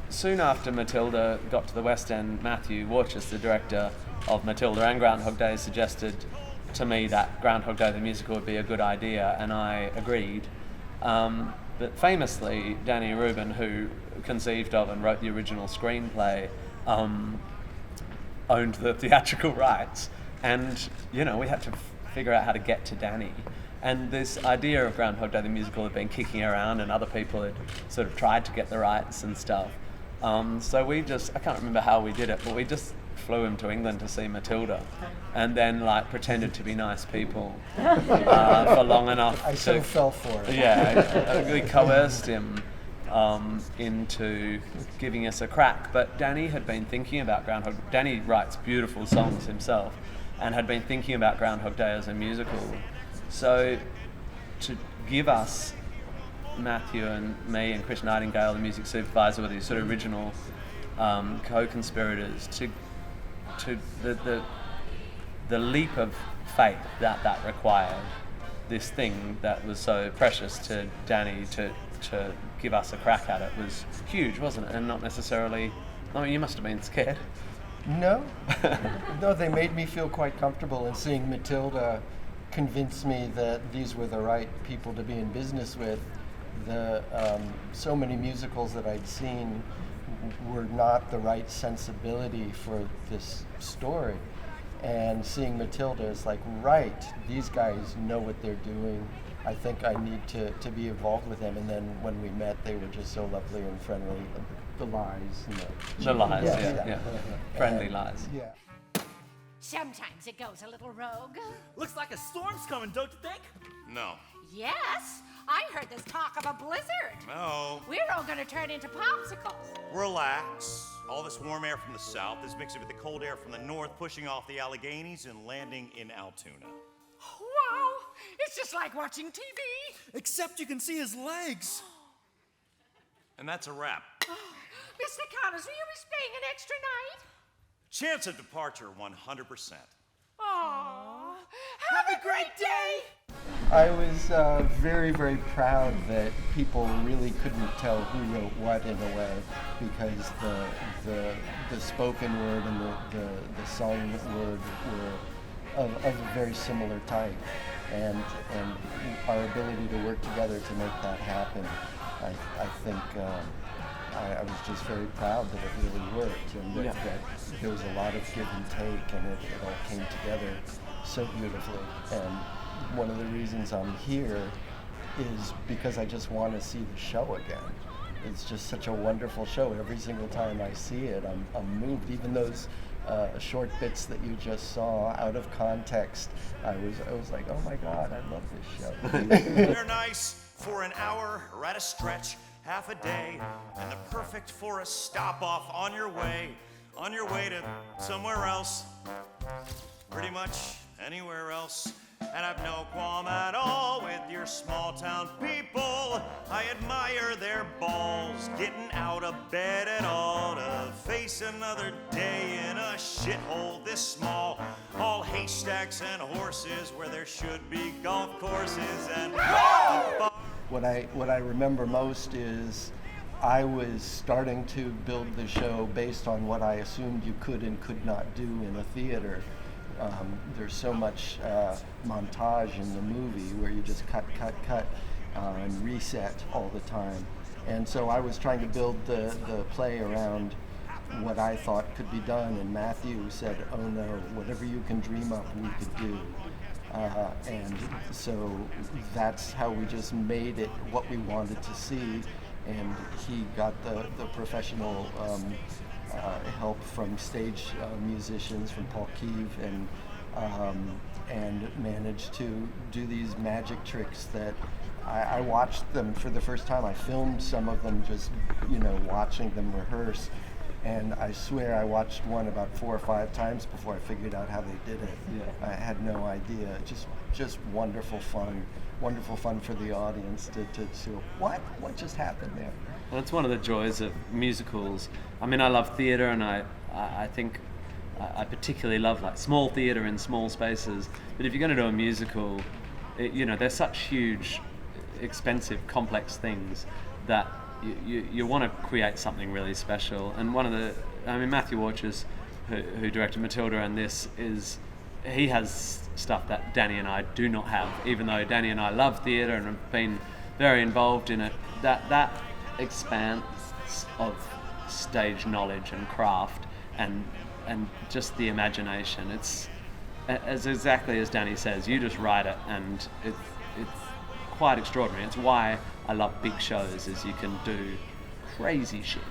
soon after Matilda got to the West End, Matthew Warchus, the director of Matilda and Groundhog Day, suggested to me that Groundhog Day the musical would be a good idea, and I agreed. But famously, Danny Rubin, who conceived of and wrote the original screenplay, owned the theatrical rights, and we had to figure out how to get to Danny. And this idea of Groundhog Day the musical had been kicking around, and other people had sort of tried to get the rights and stuff. So I can't remember how we did it, but we just flew him to England to see Matilda, and then pretended to be nice people for long enough. I so fell for it. Yeah, we coerced him into giving us a crack. But Danny had been thinking about Groundhog. Danny writes beautiful songs himself, and had been thinking about Groundhog Day as a musical. So to give us, Matthew and me and Chris Nightingale, the music supervisor, were these sort of original co-conspirators to the leap of faith that required, this thing that was so precious to Danny to give us a crack at it, was huge, wasn't it? And not necessarily, you must have been scared. No, they made me feel quite comfortable, and seeing Matilda convinced me that these were the right people to be in business with. So many musicals that I'd seen were not the right sensibility for this story, and seeing Matilda is like, right, these guys know what they're doing. I think I need to be involved with them. And then when we met, they were just so lovely and friendly. The lies. The lies, yeah. Friendly lies. Yeah. Sometimes it goes a little rogue. Looks like a storm's coming, don't you think? No. Yes, I heard there's talk of a blizzard. No. We're all gonna turn into popsicles. Relax. All this warm air from the south is mixing with the cold air from the north, pushing off the Alleghenies and landing in Altoona. Wow, it's just like watching TV. Except you can see his legs. And that's a wrap. Mr. Connors, will you be staying an extra night? Chance of departure 100%. Aww, have a great day. I was very, very proud that people really couldn't tell who wrote what in a way, because the spoken word and the sung word were of a very similar type, and our ability to work together to make that happen, I think I was just very proud that it really worked, and that there was a lot of give and take, and it all came together so beautifully. And one of the reasons I'm here is because I just want to see the show again. It's just such a wonderful show. Every single time I see it, I'm moved. Even those short bits that you just saw out of context, I was like, oh my God, I love this show. They're nice for an hour or at a stretch, half a day, and they're perfect for a stop off on your way to somewhere else, pretty much anywhere else. And I've no qualm at all with your small town people. I admire their balls, getting out of bed at all to face another day in a shithole this small. All haystacks and horses where there should be golf courses and What I remember most is I was starting to build the show based on what I assumed you could and could not do in a theater. There's so much montage in the movie where you just cut, and reset all the time. And so I was trying to build the play around what I thought could be done, and Matthew said, oh no, whatever you can dream up, we could do. And so that's how we just made it what we wanted to see, and he got the professional help from stage musicians, from Paul Keeve, and managed to do these magic tricks that I watched them for the first time. I filmed some of them, just watching them rehearse, and I swear I watched one about 4 or 5 times before I figured out how they did it. I had no idea. Just wonderful fun for the audience to see what just happened there. Well, it's one of the joys of musicals. I mean, I love theatre, and I think I particularly love small theatre in small spaces. But if you're going to do a musical, they're such huge, expensive, complex things that you want to create something really special. And Matthew Warchus, who directed Matilda and this, he has stuff that Danny and I do not have, even though Danny and I love theatre and have been very involved in it. That expanse of stage knowledge and craft and just the imagination, it's as exactly as Danny says, you just write it and it's quite extraordinary. It's why I love big shows, is you can do crazy shit.